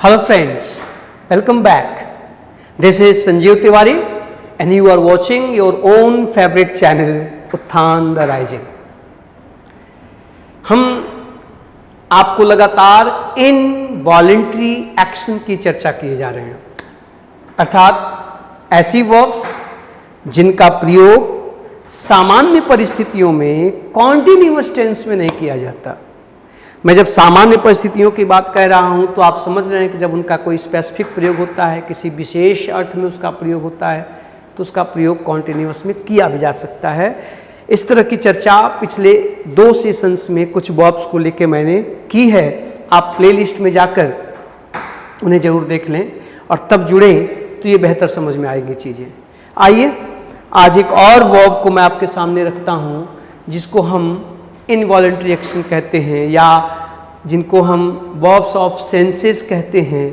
Hello friends, welcome back. This is Sanjeev Tiwari and you are watching your own favorite channel उत्थान the rising. हम आपको लगातार involuntary action की चर्चा किए जा रहे हैं, अर्थात ऐसी वर्ब्स जिनका प्रयोग सामान्य परिस्थितियों में कॉन्टिन्यूअस टेंस में नहीं किया जाता। मैं जब सामान्य परिस्थितियों की बात कह रहा हूं तो आप समझ रहे हैं कि जब उनका कोई स्पेसिफिक प्रयोग होता है, किसी विशेष अर्थ में उसका प्रयोग होता है, तो उसका प्रयोग कॉन्टिन्यूअस में किया भी जा सकता है। इस तरह की चर्चा पिछले 2 सेशंस में कुछ वर्ब्स को लेकर मैंने की है। आप प्लेलिस्ट में जाकर उन्हें जरूर देख लें और तब जुड़ें तो ये बेहतर समझ में आएंगी चीज़ें। आइए आज एक और वर्ब को मैं आपके सामने रखता हूँ जिसको हम इनवॉलंटरी एक्शन कहते हैं या जिनको हम वर्ब्स ऑफ सेंसेस कहते हैं,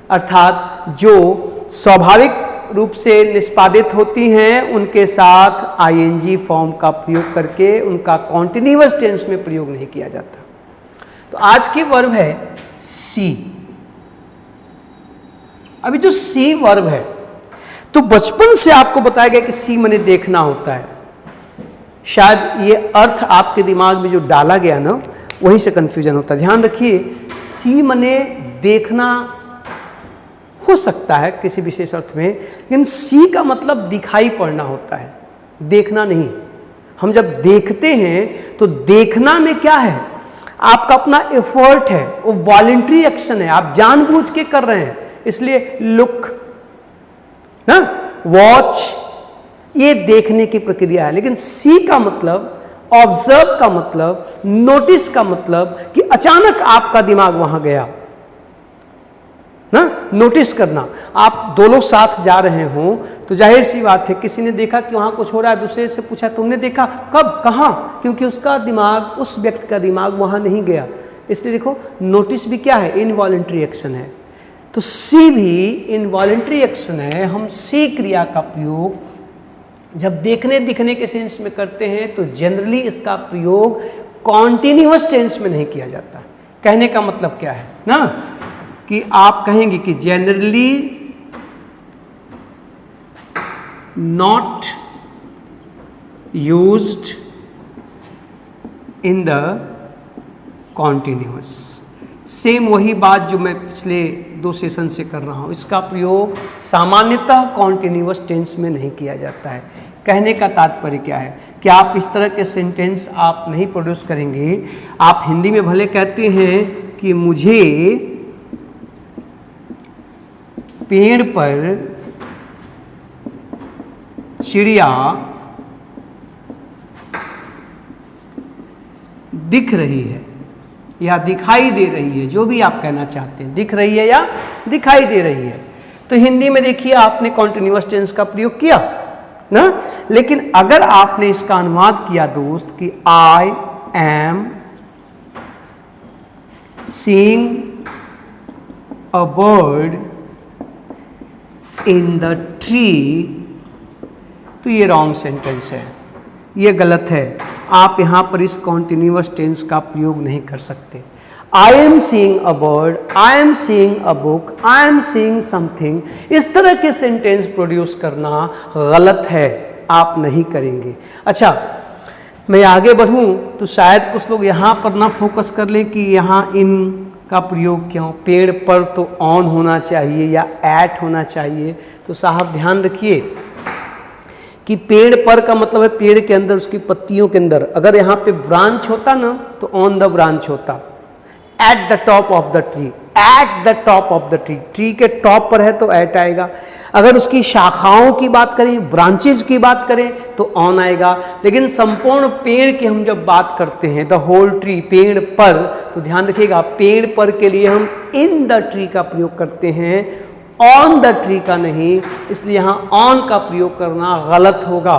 अर्थात जो स्वाभाविक रूप से निष्पादित होती हैं उनके साथ आईएनजी फॉर्म का प्रयोग करके उनका कॉन्टिन्यूअस टेंस में प्रयोग नहीं किया जाता। तो आज की वर्ब है सी। अभी जो सी वर्ब है तो बचपन से आपको बताया गया कि सी माने देखना होता है। शायद ये अर्थ आपके दिमाग में जो डाला गया ना वहीं से कंफ्यूजन होता है। ध्यान रखिए, सी माने देखना हो सकता है किसी विशेष अर्थ में, लेकिन सी का मतलब दिखाई पड़ना होता है, देखना नहीं। हम जब देखते हैं तो देखना में क्या है, आपका अपना एफर्ट है, वो वॉलंटरी एक्शन है, आप जानबूझ के कर रहे हैं, इसलिए लुक ना वॉच ये देखने की प्रक्रिया है। लेकिन सी का मतलब ऑब्जर्व का मतलब, नोटिस का मतलब कि अचानक आपका दिमाग वहां गया ना, नोटिस करना। आप 2 लोग साथ जा रहे हो तो जाहिर सी बात है किसी ने देखा कि वहां कुछ हो रहा है, दूसरे से पूछा तुमने देखा कब, कहां, क्योंकि उसका दिमाग, उस व्यक्ति का दिमाग वहां नहीं गया। इसलिए देखो नोटिस भी क्या है, इनवॉलंटरी एक्शन है। तो सी भी इनवॉलंटरी एक्शन है। हम सी क्रिया का प्रयोग जब देखने दिखने के सेंस में करते हैं तो जनरली इसका प्रयोग कॉन्टिन्यूअस टेंस में नहीं किया जाता। कहने का मतलब क्या है ना, कि आप कहेंगे कि generally not used in the continuous. Same वही बात जो मैं पिछले 2 सेशन से कर रहा हूँ, इसका प्रयोग सामान्यतः कॉन्टिन्यूअस टेंस में नहीं किया जाता है। कहने का तात्पर्य क्या है कि आप इस तरह के सेंटेंस आप नहीं प्रोड्यूस करेंगे। आप हिंदी में भले कहते हैं कि मुझे पेड़ पर चिड़िया दिख रही है या दिखाई दे रही है, जो भी आप कहना चाहते हैं, दिख रही है या दिखाई दे रही है। तो हिंदी में देखिए आपने कॉन्टिन्यूअस टेंस का प्रयोग किया ना, लेकिन अगर आपने इसका अनुवाद किया दोस्त कि I am seeing a bird in the tree, तो ये रॉन्ग सेंटेंस है, ये गलत है। आप यहां पर इस कॉन्टिन्यूअस टेंस का प्रयोग नहीं कर सकते। आई am seeing a bird, I am seeing a book, I am seeing something, इस तरह के सेंटेंस प्रोड्यूस करना गलत है, आप नहीं करेंगे। अच्छा, मैं आगे बढ़ूं तो शायद कुछ लोग यहां पर ना फोकस कर लें कि यहां इन का प्रयोग क्यों, पेड़ पर तो ऑन होना चाहिए या एट होना चाहिए। तो साहब ध्यान रखिए कि पेड़ पर का मतलब है पेड़ के अंदर, उसकी पत्तियों के अंदर। अगर यहाँ पे ब्रांच होता ना तो ऑन द ब्रांच होता, at the top of the tree, at the top of the tree, tree के टॉप पर है तो एट आएगा। अगर उसकी शाखाओं की बात करें, ब्रांचेज की बात करें तो ऑन आएगा। लेकिन संपूर्ण पेड़ की हम जब बात करते हैं, द होल ट्री, पेड़ पर, तो ध्यान रखिएगा पेड़ पर के लिए हम इन द ट्री का प्रयोग करते हैं, ऑन द ट्री का नहीं। इसलिए यहां ऑन का प्रयोग करना गलत होगा,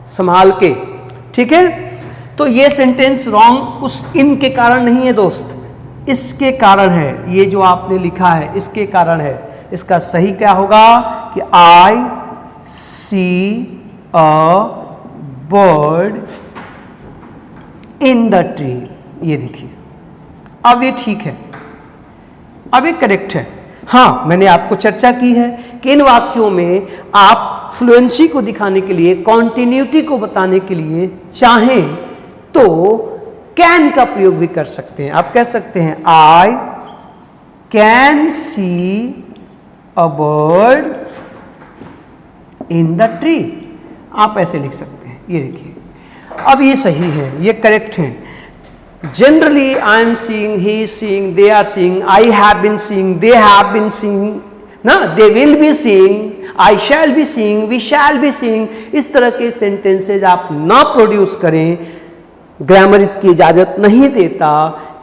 संभाल के, ठीक है। तो ये सेंटेंस रॉन्ग उस इन के कारण नहीं है दोस्त, इसके कारण है। ये जो आपने लिखा है इसके कारण है। इसका सही क्या होगा कि I see a bird in the tree. ये देखिए अब ये ठीक है, अब ये करेक्ट है। हाँ, मैंने आपको चर्चा की है कि इन वाक्यों में आप फ्लुएंसी को दिखाने के लिए, कॉन्टिन्यूटी को बताने के लिए चाहें तो कैन का प्रयोग भी कर सकते हैं। आप कह सकते हैं I can see a bird in the tree. आप ऐसे लिख सकते हैं। ये देखिए, अब ये सही है, ये करेक्ट है। Generally, I am seeing, he is seeing, they are seeing, I have been seeing, they have been seeing, ना, they will be seeing, I shall be seeing, we shall be seeing। इस तरह के sentences आप ना produce करें, grammar इसकी इजाज़त नहीं देता,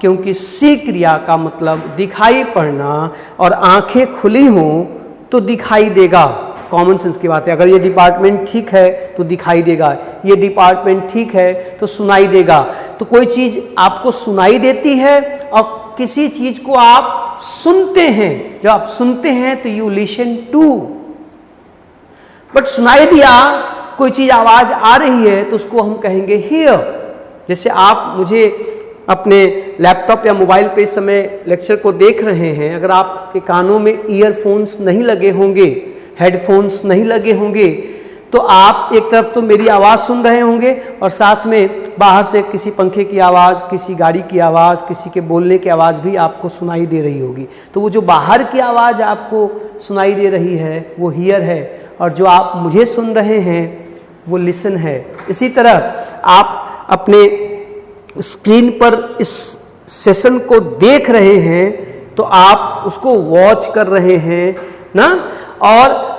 क्योंकि सी क्रिया का मतलब दिखाई पड़ना, और आंखें खुली हों तो दिखाई देगा। कॉमन सेंस की बात है। अगर ये डिपार्टमेंट ठीक है तो दिखाई देगा, ये डिपार्टमेंट ठीक है तो सुनाई देगा। तो कोई चीज़ आपको सुनाई देती है और किसी चीज़ को आप सुनते हैं। जब आप सुनते हैं तो यू लिसन टू, बट सुनाई दिया, कोई चीज़ आवाज़ आ रही है तो उसको हम कहेंगे हियर। जैसे आप मुझे अपने लैपटॉप या मोबाइल पे इस समय लेक्चर को देख रहे हैं, अगर आपके कानों में ईयरफोन्स नहीं लगे होंगे, हेडफोन्स नहीं लगे होंगे, तो आप एक तरफ तो मेरी आवाज़ सुन रहे होंगे और साथ में बाहर से किसी पंखे की आवाज़, किसी गाड़ी की आवाज़, किसी के बोलने की आवाज़ भी आपको सुनाई दे रही होगी। तो वो जो बाहर की आवाज़ आपको सुनाई दे रही है वो हियर है, और जो आप मुझे सुन रहे हैं वो लिसन है। इसी तरह आप अपने स्क्रीन पर इस सेशन को देख रहे हैं तो आप उसको वॉच कर रहे हैं ना, और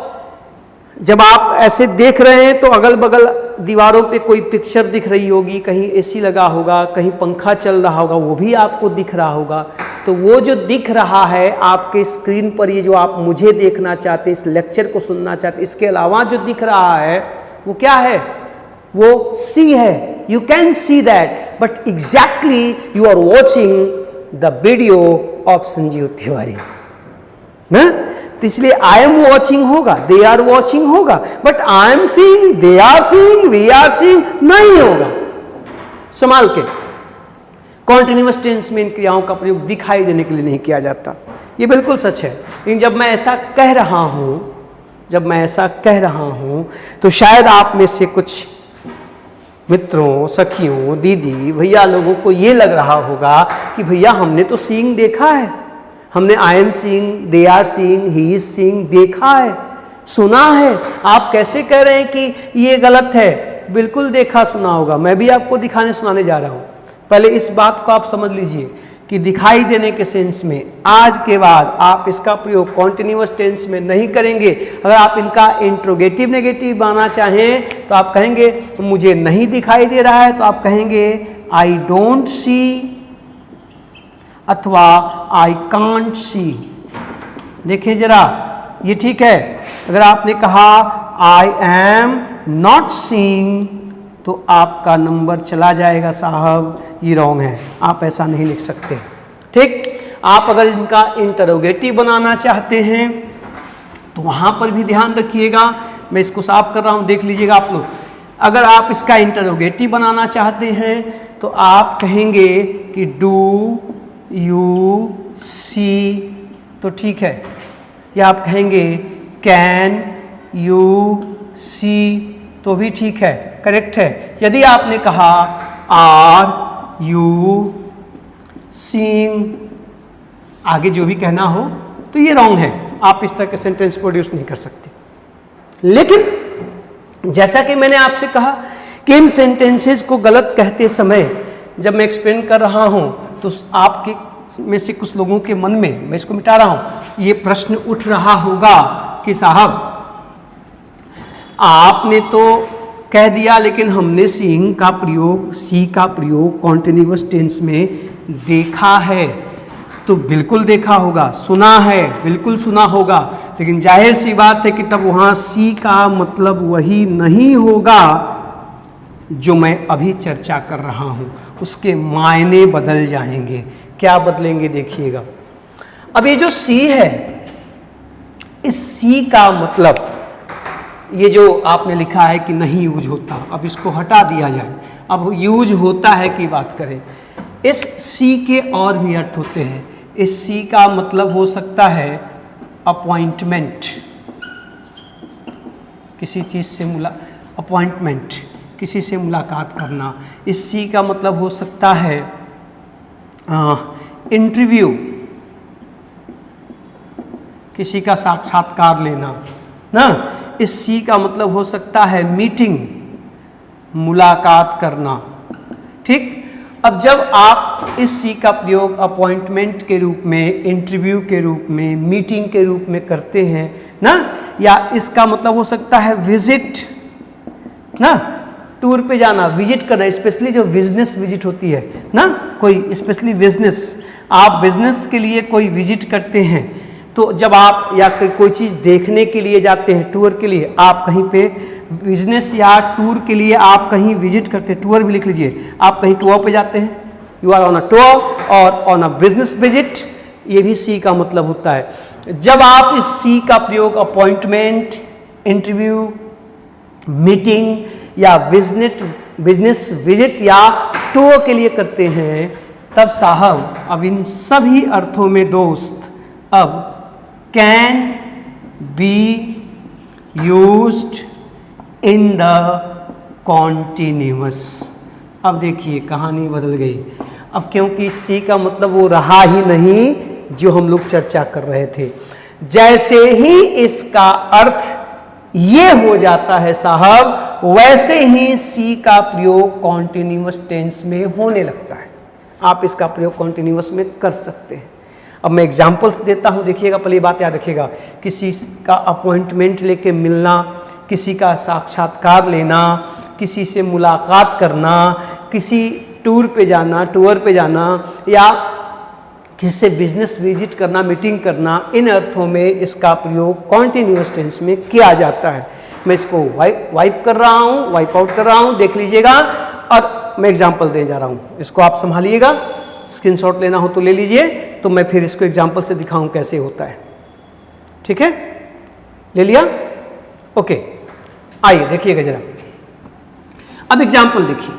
जब आप ऐसे देख रहे हैं तो अगल बगल दीवारों पे कोई पिक्चर दिख रही होगी, कहीं एसी लगा होगा, कहीं पंखा चल रहा होगा, वो भी आपको दिख रहा होगा। तो वो जो दिख रहा है आपके स्क्रीन पर, ये जो आप मुझे देखना चाहते, इस लेक्चर को सुनना चाहते, इसके अलावा जो दिख रहा है वो क्या है? वो सी है। You can see that, but exactly you are watching the video of Sanjeev Tiwari ना। तो इसलिए आई एम वॉचिंग होगा, दे आर वॉचिंग होगा, but I am seeing, they are seeing, we are seeing नहीं होगा। संभाल के। कॉन्टिन्यूअस टेंस में इन क्रियाओं का प्रयोग दिखाई देने के लिए नहीं किया जाता, ये बिल्कुल सच है। लेकिन जब मैं ऐसा कह रहा हूं, तो शायद आप में से कुछ मित्रों, सखियों, दीदी, भैया लोगों को ये लग रहा होगा कि भैया हमने तो सीइंग देखा है, हमने I am seeing, they are seeing, he is seeing देखा है, सुना है। आप कैसे कह रहे हैं कि ये गलत है? बिल्कुल देखा सुना होगा। मैं भी आपको दिखाने सुनाने जा रहा हूं। पहले इस बात को आप समझ लीजिए कि दिखाई देने के सेंस में आज के बाद आप इसका प्रयोग कॉन्टिन्यूअस टेंस में नहीं करेंगे। अगर आप इनका इंट्रोगेटिव नेगेटिव बनाना चाहें तो आप कहेंगे मुझे नहीं दिखाई दे रहा है, तो आप कहेंगे आई डोंट सी अथवा आई कांट सी। देखिए जरा, ये ठीक है। अगर आपने कहा आई एम नॉट सीइंग तो आपका नंबर चला जाएगा साहब, ये रॉन्ग है, आप ऐसा नहीं लिख सकते। ठीक। आप अगर इनका इंटरोगेटिव बनाना चाहते हैं तो वहां पर भी ध्यान रखिएगा। मैं इसको साफ कर रहा हूं, देख लीजिएगा आप लोग। अगर आप इसका इंटरोगेटिव बनाना चाहते हैं तो आप कहेंगे कि डू यू सी, तो ठीक है। या आप कहेंगे कैन यू सी, तो भी ठीक है, करेक्ट है। यदि आपने कहा आर यू सीइंग, आगे जो भी कहना हो, तो ये रॉन्ग है, आप इस तरह के सेंटेंस प्रोड्यूस नहीं कर सकते। लेकिन जैसा कि मैंने आपसे कहा कि इन सेंटेंसेस को गलत कहते समय जब मैं एक्सप्लेन कर रहा हूं तो आपके में से कुछ लोगों के मन में, मैं इसको मिटा रहा हूं, ये प्रश्न उठ रहा होगा कि साहब आपने तो कह दिया लेकिन हमने सीइंग का प्रयोग, सी का प्रयोग कॉन्टिन्यूअस टेंस में देखा है। तो बिल्कुल देखा होगा, सुना है, बिल्कुल सुना होगा, लेकिन जाहिर सी बात है कि तब वहां सी का मतलब वही नहीं होगा जो मैं अभी चर्चा कर रहा हूं। उसके मायने बदल जाएंगे। क्या बदलेंगे देखिएगा। अब ये जो सी है, इस सी का मतलब, ये जो आपने लिखा है कि नहीं यूज होता, अब इसको हटा दिया जाए, अब यूज होता है की बात करें। इस सी के और भी अर्थ होते हैं। इस सी का मतलब हो सकता है अपॉइंटमेंट, किसी चीज से अपॉइंटमेंट, किसी से मुलाकात करना। इस सी का मतलब हो सकता है इंटरव्यू, किसी का साक्षात्कार लेना ना। इस सी का मतलब हो सकता है मीटिंग, मुलाकात करना। ठीक, अब जब आप इस सी का प्रयोग अपॉइंटमेंट के रूप में, इंटरव्यू के रूप में, मीटिंग के रूप में करते हैं ना, या इसका मतलब हो सकता है विजिट ना, टूर पे जाना, विजिट करना, स्पेशली जो बिजनेस विजिट होती है ना, कोई स्पेशली बिजनेस, आप बिजनेस के लिए कोई विजिट करते हैं, तो जब आप या कोई चीज़ देखने के लिए जाते हैं, टूर के लिए, आप कहीं पे बिजनेस या टूर के लिए आप कहीं विजिट करते हैं, टूर भी लिख लीजिए, आप कहीं टूर पे जाते हैं, you are on a tour और ऑन अ बिजनेस विजिट, ये भी सी का मतलब होता है। जब आप इस सी का प्रयोग अपॉइंटमेंट, इंटरव्यू, मीटिंग या बिजनेस विजिट या टूर के लिए करते हैं, तब साहब अब इन सभी अर्थों में दोस्त अब can be used in the continuous. अब देखिए कहानी बदल गई, अब क्योंकि सी का मतलब वो रहा ही नहीं जो हम लोग चर्चा कर रहे थे। जैसे ही इसका अर्थ ये हो जाता है साहब, वैसे ही सी का प्रयोग कॉन्टिन्यूअस टेंस में होने लगता है। आप इसका प्रयोग कॉन्टिन्यूअस में कर सकते हैं। अब मैं एग्जाम्पल्स देता हूं, देखिएगा, पहली बात याद रखिएगा, किसी का अपॉइंटमेंट लेके मिलना, किसी का साक्षात्कार लेना, किसी से मुलाकात करना, किसी टूर पे जाना या किसी से बिजनेस विजिट करना, मीटिंग करना, इन अर्थों में इसका प्रयोग कॉन्टिन्यूअस टेंस में किया जाता है। मैं इसको वाइप कर रहा हूँ, वाइप आउट कर रहा हूँ, देख लीजिएगा, और मैं एग्जाम्पल देने जा रहा हूँ, इसको आप संभालिएगा, स्क्रीनशॉट लेना हो तो ले लीजिए, तो मैं फिर इसको एग्जाम्पल से दिखाऊं कैसे होता है। ठीक है, ले लिया, ओके। आइए देखिएगा जरा, अब एग्जाम्पल देखिए,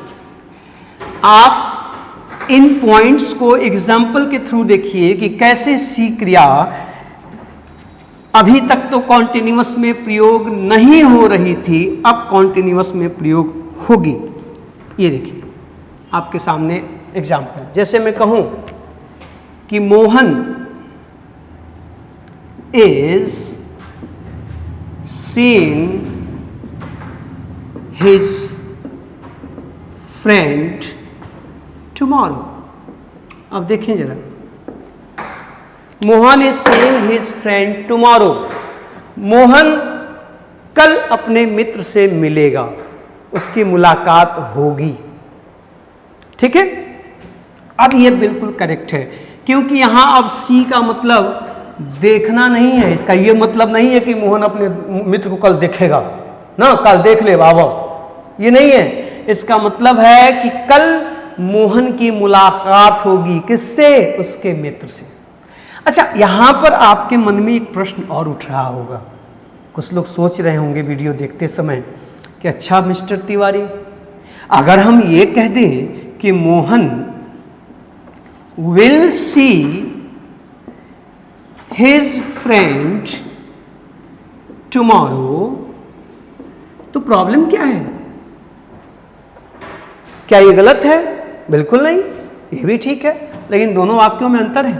आप इन पॉइंट्स को एग्जाम्पल के थ्रू देखिए कि कैसे सी क्रिया अभी तक तो कॉन्टिन्यूअस में प्रयोग नहीं हो रही थी, अब कॉन्टिन्यूअस में प्रयोग होगी। ये देखिए आपके सामने एग्जाम्पल, जैसे मैं कहूं कि Mohan is seeing his friend tomorrow. अब देखें जरा, Mohan is seeing his friend tomorrow, Mohan कल अपने मित्र से मिलेगा, उसकी मुलाकात होगी। ठीक है, अब ये बिल्कुल करेक्ट है, क्योंकि यहां अब सी का मतलब देखना नहीं है, इसका ये मतलब नहीं है कि मोहन अपने मित्र को कल देखेगा ना, कल देख ले बाबा, ये नहीं है। इसका मतलब है कि कल मोहन की मुलाकात होगी, किससे? उसके मित्र से। अच्छा, यहां पर आपके मन में एक प्रश्न और उठ रहा होगा, कुछ लोग सोच रहे होंगे वीडियो देखते समय कि अच्छा मिस्टर तिवारी, अगर हम ये कह दें कि Mohan will see his friend tomorrow, तो प्रॉब्लम क्या है? क्या ये गलत है? बिल्कुल नहीं, ये भी ठीक है, लेकिन दोनों वाक्यों में अंतर है।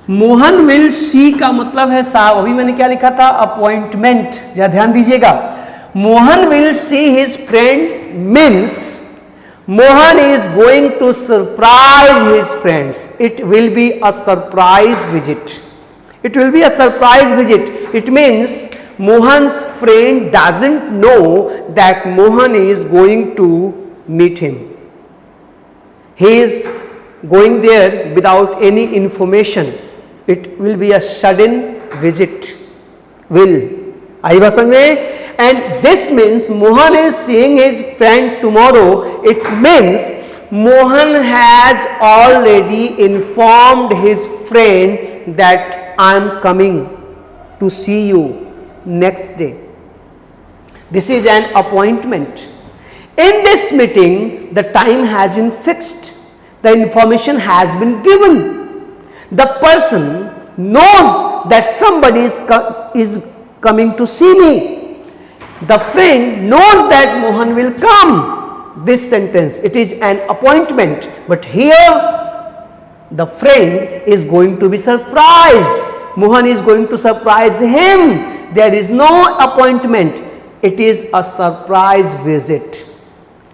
मोहन विल सी का मतलब है साहब, अभी मैंने क्या लिखा था, अपॉइंटमेंट, जरा ध्यान दीजिएगा। Mohan will see his friend means Mohan is going to surprise his friends. It will be a surprise visit. It will be a surprise visit. It means Mohan's friend doesn't know that Mohan is going to meet him. He is going there without any information. It will be a sudden visit. Will. आई बात समझ में? And this means Mohan is seeing his friend tomorrow. It means Mohan has already informed his friend that I am coming to see you next day. This is an appointment. In this meeting, the time has been fixed. The information has been given. The person knows that somebody is coming to see me. The friend knows that Mohan will come. This sentence, it is an appointment, but here the friend is going to be surprised. Mohan is going to surprise him. There is no appointment. It is a surprise visit.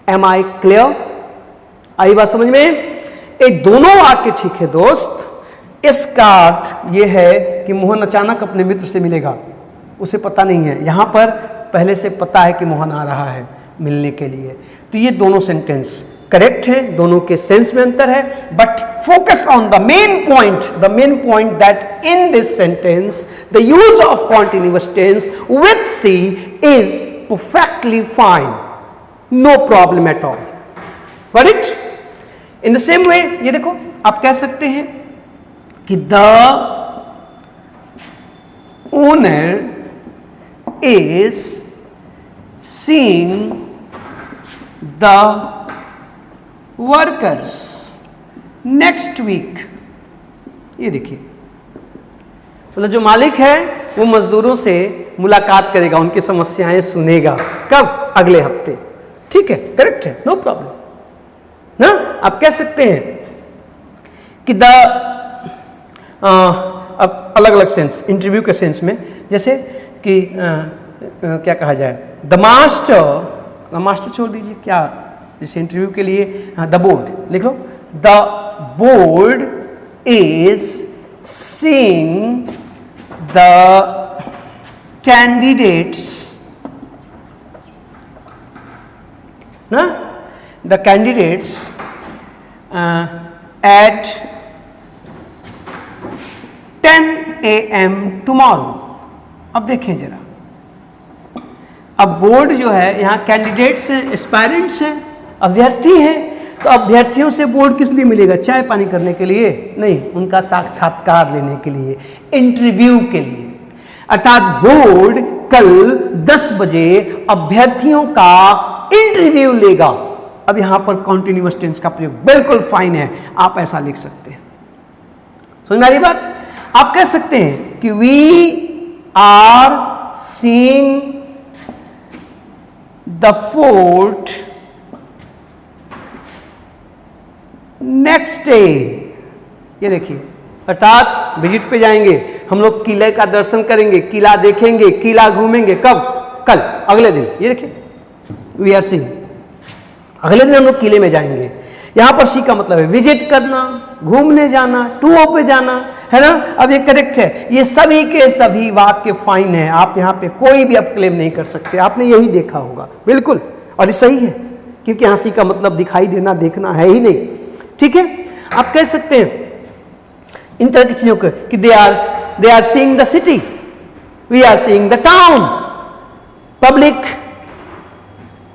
Am I clear? आई बात समझ में? ये दोनों वाक्य ठीक है दोस्त। इसका अर्थ यह है कि मोहन अचानक अपने मित्र से मिलेगा, उसे पता नहीं है। यहां पर पहले से पता है कि मोहन आ रहा है मिलने के लिए। तो ये दोनों सेंटेंस करेक्ट है, दोनों के सेंस में अंतर है, but focus on the main point that in this sentence the use of continuous tense with see is perfectly fine, no problem at all. Got it? In the same way ये देखो, आप कह सकते हैं कि the owner is seeing the workers next week. ये देखिए, मतलब जो मालिक है वो मजदूरों से मुलाकात करेगा, उनकी समस्याएं सुनेगा। कब? अगले हफ्ते। ठीक है, करेक्ट है, नो प्रॉब्लम ना। आप कह सकते हैं कि द अब अलग अलग सेंस, इंटरव्यू के सेंस में, जैसे कि क्या कहा जाए, द मास्टर छोड़ दीजिए, क्या जैसे इंटरव्यू के लिए द बोर्ड लिख लो। The board is seeing the candidates ना, the candidates at 10 AM tomorrow. अब देखें जरा, अब बोर्ड जो है, यहाँ कैंडिडेट्स हैं, एस्पायरेंट्स हैं, अभ्यर्थी हैं, तो अभ्यर्थियों से बोर्ड किस लिए मिलेगा? चाय पानी करने के लिए नहीं, उनका साक्षात्कार लेने के लिए, इंटरव्यू के लिए। अर्थात बोर्ड कल 10 बजे अभ्यर्थियों का इंटरव्यू लेगा। अब यहां पर कॉन्टिन्यूअस टेंस का प्रयोग बिल्कुल फाइन है, आप ऐसा लिख सकते हैं। समझ में आ रही बात? आप कह सकते हैं कि we are seeing the fort next day. ये देखिए, अर्थात विजिट पे जाएंगे हम लोग, किले का दर्शन करेंगे, किला देखेंगे, किला घूमेंगे। कब? कल, अगले दिन। ये देखिए, वी आर सीइंग, अगले दिन हम लोग किले में जाएंगे। यहां पर सी का मतलब है विजिट करना, घूमने जाना, टूर पे जाना, है ना। अब ये करेक्ट है, ये सभी के सभी वाक्य फाइन है, आप यहां पे कोई भी आप क्लेम नहीं कर सकते। आपने यही देखा होगा बिल्कुल, और ये सही है, क्योंकि यहां सी का मतलब दिखाई देना, देखना है ही नहीं। ठीक है, आप कह सकते हैं इन तरह की चीजों को कि they are seeing the city, we are seeing the town, public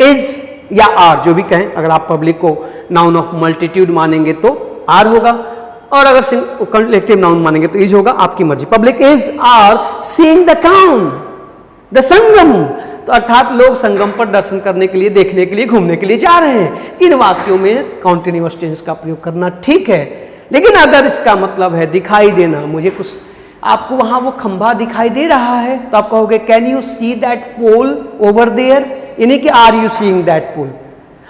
is, या आर, जो भी कहें। अगर आप पब्लिक को नाउन ऑफ मल्टीट्यूड मानेंगे तो आर होगा, और अगर कलेक्टिव नाउन मानेंगे तो इज होगा, आपकी मर्जी। Public is are seeing the town, the Sangam, तो अर्थात लोग संगम पर दर्शन करने के लिए, देखने के लिए, घूमने के लिए जा रहे हैं। इन वाक्यों में कॉन्टिन्यूअस टेंस का प्रयोग करना ठीक है, लेकिन अगर इसका मतलब है दिखाई देना, मुझे कुछ, आपको वहां वो खंभा दिखाई दे रहा है, तो आप कहोगे can you see that pole over there, यानी कि are you seeing that pole.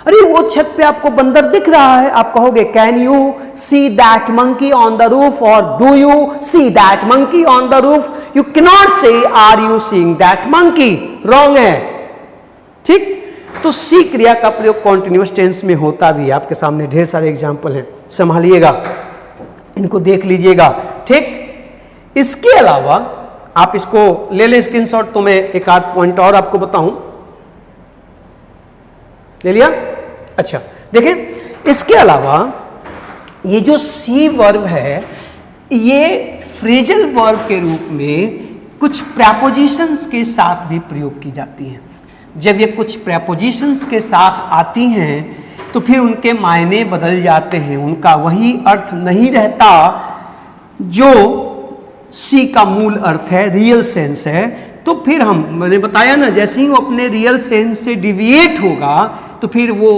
अरे वो छत पे आपको बंदर दिख रहा है, आप कहोगे can you see that monkey on the roof, और do you see that monkey on the roof. You can not say are you seeing that monkey, wrong है। ठीक, तो सी क्रिया का प्रयोग कॉन्टिन्यूअस टेंस में होता भी है। आपके सामने ढेर सारे एग्जाम्पल हैं, संभालिएगा, इनको देख लीजिएगा। ठीक, इसके अलावा आप इसको ले लें स्क्रीनशॉट, तो मैं एक आध पॉइंट और आपको बताऊं। ले लिया? अच्छा, देखें, इसके अलावा ये जो सी वर्ब है, ये फ्रेजल वर्ब के रूप में कुछ प्रपोजिशंस के साथ भी प्रयोग की जाती हैं। जब ये कुछ प्रपोजिशंस के साथ आती हैं तो फिर उनके मायने बदल जाते हैं, उनका वही अर्थ नहीं रहता जो सी का मूल अर्थ है, रियल सेंस है। तो फिर मैंने बताया ना, जैसे ही वो अपने रियल सेंस से डिविएट होगा तो फिर वो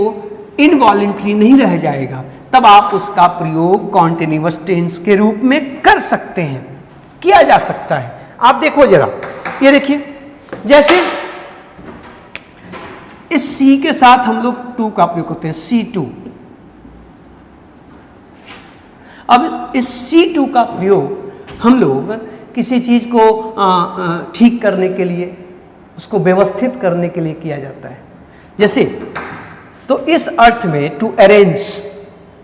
इनवॉलेंटरी नहीं रह जाएगा, तब आप उसका प्रयोग कॉन्टिन्यूअस टेंस के रूप में कर सकते हैं। किया जा सकता है। आप देखो जरा, ये देखिए, जैसे इस सी के साथ हम लोग टू का प्रयोग करते हैं, C2। अब इस C2 का प्रयोग हम लोग किसी चीज को ठीक करने के लिए, उसको व्यवस्थित करने के लिए किया जाता है। जैसे तो इस अर्थ में to arrange,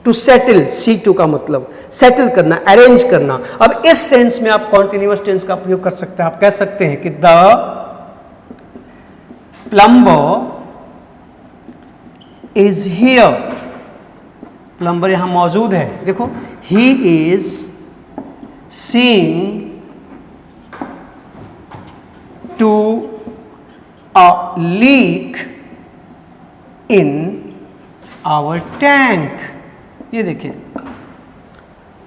to settle, C2 का मतलब सेटल करना, अरेंज करना। अब इस सेंस में आप कॉन्टिन्यूअस टेंस का प्रयोग कर सकते हैं। आप कह सकते हैं कि the plumber is here, plumber यहां मौजूद है। देखो, he is seeing to a leak in our tank. ये देखिए,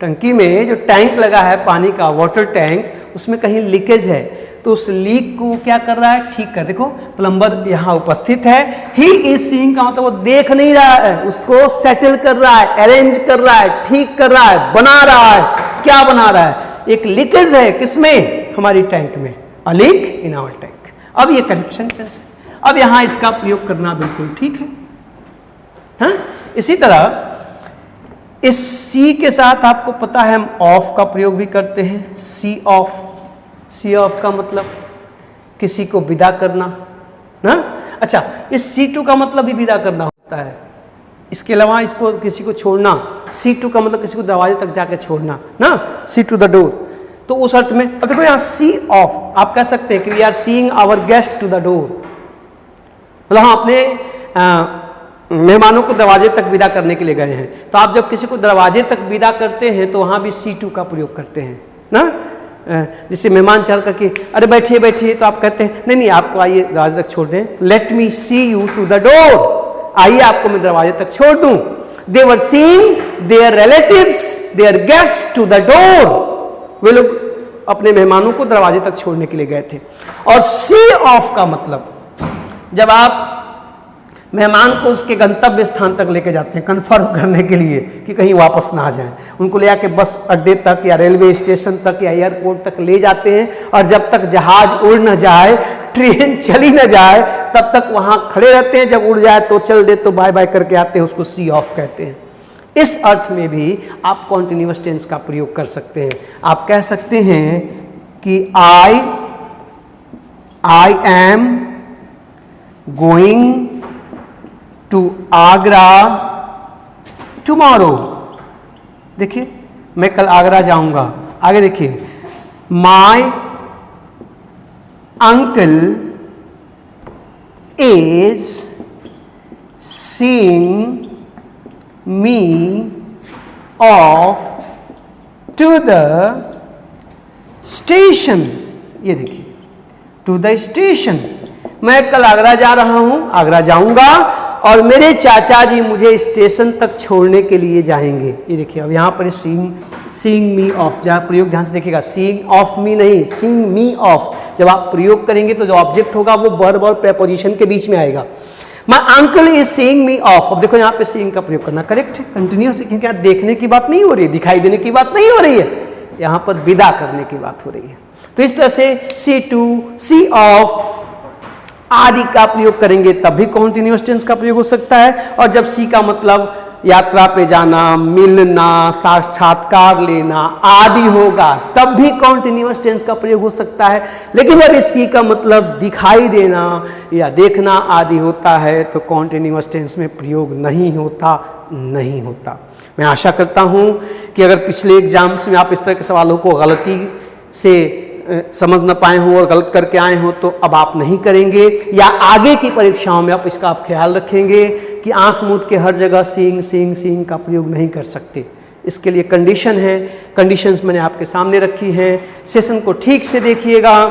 टंकी में जो टैंक लगा है पानी का, वाटर टैंक, उसमें कहीं लीकेज है, तो उस लीक को क्या कर रहा है, ठीक कर। देखो, प्लम्बर यहाँ उपस्थित है। ही इज सीइंग का मतलब वो देख नहीं रहा है, उसको सेटल कर रहा है, अरेंज कर रहा है, ठीक कर रहा है, बना रहा है। क्या बना रहा है? एक लीकेज है, किसमें? हमारी टैंक में। अ लीक इन आवर टैंक। अब ये करेक्शन टेंस है। अब यहां इसका प्रयोग करना बिल्कुल ठीक है। हाँ? इसी तरह इस सी के साथ आपको पता है हम ऑफ का प्रयोग भी करते हैं। सी ऑफ, सी ऑफ का मतलब किसी को विदा करना ना। अच्छा, इस C2 का मतलब भी विदा करना होता है। इसके अलावा इसको किसी को छोड़ना, C2 का मतलब किसी को दरवाजे तक जाके छोड़ना ना, सी टू द डोर। तो उस अर्थ में अब देखो यहाँ सी ऑफ, आप कह सकते हैं कि we are seeing our guest to the door, मतलब हम अपने मेहमानों को दरवाजे तक विदा करने के लिए गए हैं। तो आप जब किसी को दरवाजे तक विदा करते हैं तो वहां भी C2 का प्रयोग करते हैं ना। जिससे मेहमान चल करके अरे बैठिए बैठिए, तो आप कहते हैं नहीं नहीं, आपको आइए दरवाजे तक छोड़ दें। Let me see you to the door, आइए आपको मैं दरवाजे तक छोड़ दूं। They were seeing their relatives, their guests to the door, वे लोग अपने मेहमानों को दरवाजे तक छोड़ने के लिए गए थे। और सी ऑफ का मतलब जब आप मेहमान को उसके गंतव्य स्थान तक लेके जाते हैं, कंफर्म करने के लिए कि कहीं वापस ना आ जाएं, उनको ले आके बस अड्डे तक या रेलवे स्टेशन तक या एयरपोर्ट तक ले जाते हैं। और जब तक जहाज उड़ न जाए, ट्रेन चली न जाए, तब तक वहां खड़े रहते हैं। जब उड़ जाए तो चल दे तो बाय बाय करके आते हैं, उसको सी ऑफ कहते हैं। इस अर्थ में भी आप कॉन्टिन्यूअस टेंस का प्रयोग कर सकते हैं। आप कह सकते हैं कि I am going to Agra tomorrow. देखिए, मैं कल आगरा जाऊंगा। आगे देखिए, my uncle is seeing me off to the station. ये देखिए, टू द स्टेशन, मैं कल आगरा जा रहा हूं, आगरा जाऊंगा और मेरे चाचा जी मुझे स्टेशन तक छोड़ने के लिए जाएंगे। ये देखिए, अब यहाँ पर सीइंग मी ऑफ, जहाँ प्रयोग ध्यान से देखिएगा, सीइंग ऑफ मी नहीं, सीइंग मी ऑफ। जब आप प्रयोग करेंगे तो जो ऑब्जेक्ट होगा वो वर्ब और प्रेपोजिशन के बीच में आएगा। My uncle is seeing me of. अब देखो यहाँ पे सीइंग का प्रयोग करना करेक्ट है, कंटिन्यूअस है, क्योंकि यहाँ देखने की बात नहीं हो रही है, दिखाई देने की बात नहीं हो रही है, यहाँ पर विदा करने की बात हो रही है। तो इस तरह से C2, सी ऑफ आदि का प्रयोग करेंगे तब भी कॉन्टिन्यूअस टेंस का प्रयोग हो सकता है। और जब सी का मतलब यात्रा पे जाना, मिलना, साक्षात्कार लेना आदि होगा तब भी कॉन्टिन्यूअस टेंस का प्रयोग हो सकता है। लेकिन जब इस सी का मतलब दिखाई देना या देखना आदि होता है तो कॉन्टिन्यूअस टेंस में प्रयोग नहीं होता। मैं आशा करता हूँ कि अगर पिछले एग्जाम्स में आप इस तरह के सवालों को गलती से समझ न पाए हों और गलत करके आए हों तो अब आप नहीं करेंगे, या आगे की परीक्षाओं में आप इसका ख्याल रखेंगे कि आंख मूंद के हर जगह सीइंग का प्रयोग नहीं कर सकते। इसके लिए कंडीशन है, कंडीशंस मैंने आपके सामने रखी हैं। सेशन को ठीक से देखिएगा।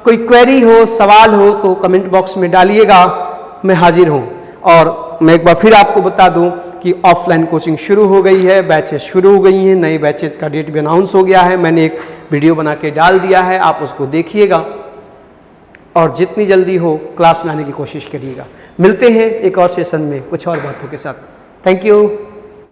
कोई क्वेरी हो, सवाल हो तो कमेंट बॉक्स में डालिएगा, मैं हाजिर हूँ। और मैं एक बार फिर आपको बता दूं कि ऑफलाइन कोचिंग शुरू हो गई है, बैचेस शुरू हो गई हैं, नई बैचेस का डेट भी अनाउंस हो गया है। मैंने एक वीडियो बना के डाल दिया है, आप उसको देखिएगा और जितनी जल्दी हो क्लास में आने की कोशिश करिएगा। मिलते हैं एक और सेशन में कुछ और बातों के साथ। Thank you.